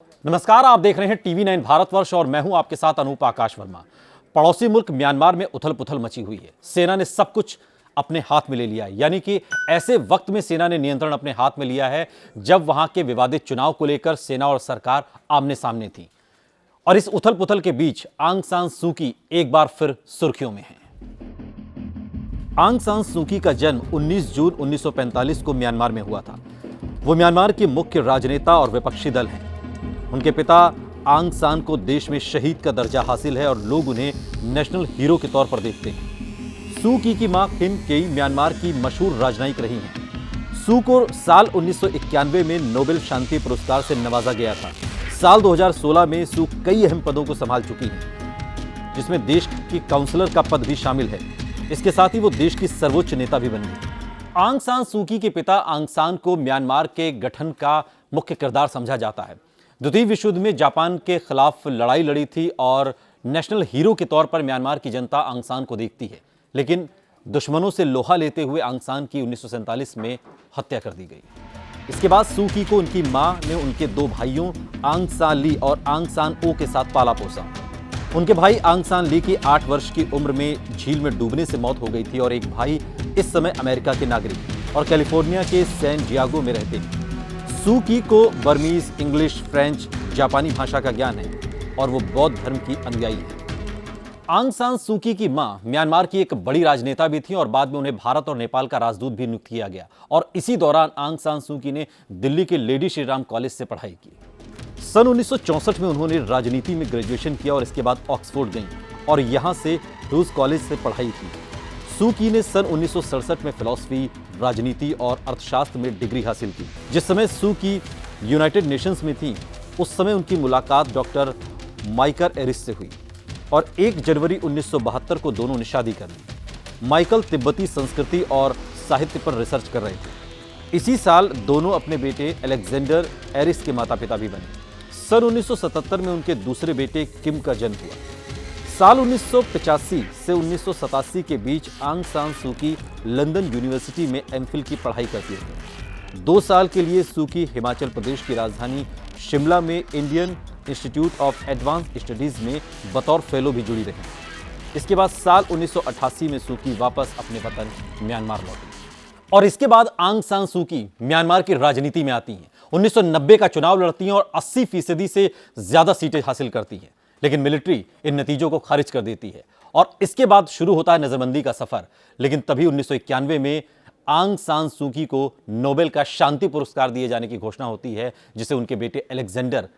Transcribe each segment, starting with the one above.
नमस्कार, आप देख रहे हैं टीवी 9 भारतवर्ष और मैं हूं आपके साथ अनूप आकाश वर्मा। पड़ोसी मुल्क म्यांमार में उथल पुथल मची हुई है। सेना ने सब कुछ अपने हाथ में ले लिया है, यानी कि ऐसे वक्त में सेना ने नियंत्रण अपने हाथ में लिया है जब वहां के विवादित चुनाव को लेकर सेना और सरकार आमने सामने थी। और इस उथल पुथल के बीच आंग सान सू की एक बार फिर सुर्खियों में है। आंग सान सू की का जन्म 19 जून 1945 को म्यांमार में हुआ था। वो म्यांमार के मुख्य राजनेता और विपक्षी दल हैं। उनके पिता आंग सान को देश में शहीद का दर्जा हासिल है और लोग उन्हें नेशनल हीरो के तौर पर देखते हैं। सू की मां किम केई म्यांमार की मशहूर राजनयिक रही हैं। सू को साल 1991 में नोबेल शांति पुरस्कार से नवाजा गया था। साल 2016 में सू कई अहम पदों को संभाल चुकी हैं, जिसमें देश की काउंसलर का पद भी शामिल है। इसके साथ ही वो देश की सर्वोच्च नेता भी बन गई। आंग सान सू की के पिता आंग सान को म्यांमार के गठन का मुख्य किरदार समझा जाता है। द्वितीय विश्व युद्ध में जापान के खिलाफ लड़ाई लड़ी थी और नेशनल हीरो के तौर पर म्यांमार की जनता आंग सान को देखती है, लेकिन दुश्मनों से लोहा लेते हुए आंग सान की 1947 में हत्या कर दी गई। इसके बाद सू की को उनकी मां ने उनके दो भाइयों आंग सान ली और आंग सान ओ के साथ पाला पोसा। उनके भाई आंग सान ली की 8 वर्ष की उम्र में झील में डूबने से मौत हो गई थी और एक भाई इस समय अमेरिका के नागरिक और कैलिफोर्निया के सैन डियागो में रहते हैं। सू की को बर्मीज, इंग्लिश, फ्रेंच, जापानी भाषा का ज्ञान है और वो बौद्ध धर्म की अनुयायी है। आंग सान सू की मां म्यांमार की एक बड़ी राजनेता भी थी और बाद में उन्हें भारत और नेपाल का राजदूत भी नियुक्त किया गया और इसी दौरान आंग सान सू की ने दिल्ली के लेडी श्री राम कॉलेज से पढ़ाई की। सन 1964 में उन्होंने राजनीति में ग्रेजुएशन किया और इसके बाद ऑक्सफोर्ड गईं और यहां से रूस कॉलेज से पढ़ाई की। सू की ने सन 1967 में फिलॉसफी, राजनीति और अर्थशास्त्र में डिग्री हासिल की। जिस समय सू की यूनाइटेड नेशंस में थी, उस समय उनकी मुलाकात डॉक्टर माइकल एरिस से हुई और 1 जनवरी 1972 को दोनों ने शादी कर ली। माइकल तिब्बती संस्कृति और साहित्य पर रिसर्च कर रहे थे। इसी साल दोनों अपने बेटे अलेक्जेंडर एरिस के माता पिता भी बने। सन 1977 में उनके दूसरे बेटे किम का जन्म हुआ। साल 1985 से 1987 के बीच आंग सान सू की लंदन यूनिवर्सिटी में एमफिल की पढ़ाई करती थी। 2 साल के लिए सू की हिमाचल प्रदेश की राजधानी शिमला में Indian institute of advance studies में बतौर फेलो भी जुड़ी रही। इसके बाद साल 1988 में सू की वापस अपने वतन म्यांमार लौटी और इसके बाद आंग सान सू की म्यांमार की राजनीति में आती हैं। 1990 का चुनाव लड़ती हैं और 80% से ज्यादा सीटें हासिल करती हैं, लेकिन मिलिट्री इन नतीजों को खारिज कर देती है और इसके बाद शुरू होता है नजरबंदी का सफर। लेकिन तभी 1991 में आंग सान सू की को नोबेल का शांति पुरस्कार दिए जाने की घोषणा होती है, जिसे उनके बेटे अलेक्जेंडर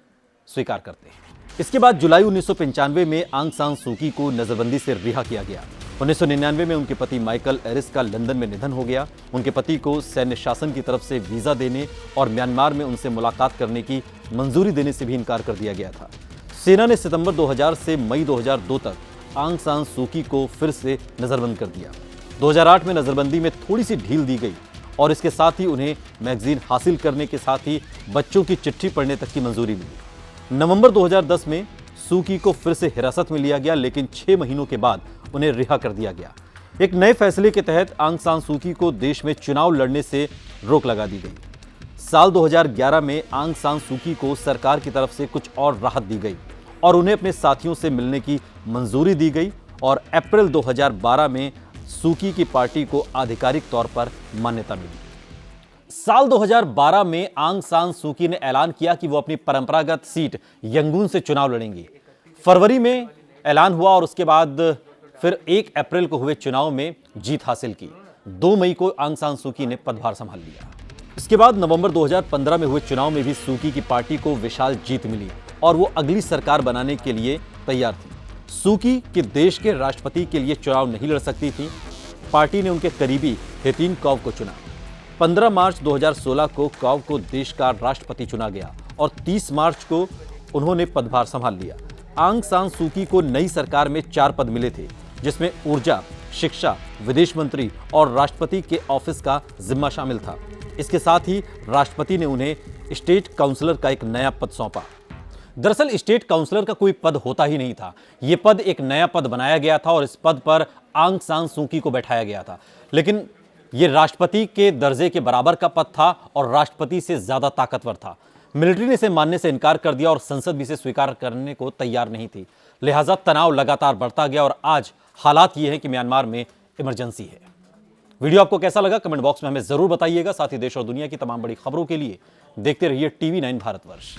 स्वीकार करते हैं। इसके बाद जुलाई 1995 में आंग सान सू की को नजरबंदी से रिहा किया गया। 1999 में उनके पति माइकल एरिस का लंदन में निधन हो गया। उनके पति को सैन्य शासन की तरफ से वीजा देने और म्यांमार में उनसे मुलाकात करने की मंजूरी देने से भी इनकार कर दिया गया था। सेना ने सितंबर 2000 से मई 2002 तक आंग सान सू की को फिर से नजरबंद कर दिया। 2008 में नजरबंदी में थोड़ी सी ढील दी गई और इसके साथ ही उन्हें मैगजीन हासिल करने के साथ ही बच्चों की चिट्ठी पढ़ने तक की मंजूरी मिली। नवंबर 2010 में सू की को फिर से हिरासत में लिया गया, लेकिन 6 महीनों के बाद उन्हें रिहा कर दिया गया। एक नए फैसले के तहत आंग सान सू की को देश में चुनाव लड़ने से रोक लगा दी गई। साल 2011 में आंग सान सू की को सरकार की तरफ से कुछ और राहत दी गई और उन्हें अपने साथियों से मिलने की मंजूरी दी गई और अप्रैल 2012 में सू की पार्टी को आधिकारिक तौर पर मान्यता मिली। साल 2012 में आंग सान सू की ने ऐलान किया कि वो अपनी परंपरागत सीट यंगून से चुनाव लड़ेंगी। फरवरी में ऐलान हुआ और उसके बाद फिर 1 अप्रैल को हुए चुनाव में जीत हासिल की। 2 मई को आंग सान सू की ने पदभार संभाल लिया। इसके बाद नवंबर 2015 में हुए चुनाव में भी सू की पार्टी को विशाल जीत मिली और वो अगली सरकार बनाने के लिए तैयार थी। सू की देश के राष्ट्रपति के लिए चुनाव नहीं लड़ सकती थी। पार्टी ने उनके करीबी हेतिन कॉव को चुना। 15 मार्च 2016 को कॉव को देश का राष्ट्रपति चुना गया और 30 मार्च को उन्होंने पदभार संभाल लिया। आंग सान सू की को नई सरकार में 4 पद मिले थे, जिसमें ऊर्जा, शिक्षा, विदेश मंत्री और राष्ट्रपति के ऑफिस का जिम्मा शामिल था। इसके साथ ही राष्ट्रपति ने उन्हें स्टेट काउंसलर का एक नया पद सौंपा। दरअसल स्टेट काउंसलर का कोई पद होता ही नहीं था। यह पद एक नया पद बनाया गया था और इस पद पर आंग सान सू की को बैठाया गया था, लेकिन यह राष्ट्रपति के दर्जे के बराबर का पद था और राष्ट्रपति से ज्यादा ताकतवर था। मिलिट्री ने इसे मानने से इनकार कर दिया और संसद भी इसे स्वीकार करने को तैयार नहीं थी। लिहाजा तनाव लगातार बढ़ता गया और आज हालात ये हैं कि म्यांमार में इमरजेंसी है। वीडियो आपको कैसा लगा कमेंट बॉक्स में हमें जरूर बताइएगा। साथ ही देश और दुनिया की तमाम बड़ी खबरों के लिए देखते रहिए TV9 भारतवर्ष।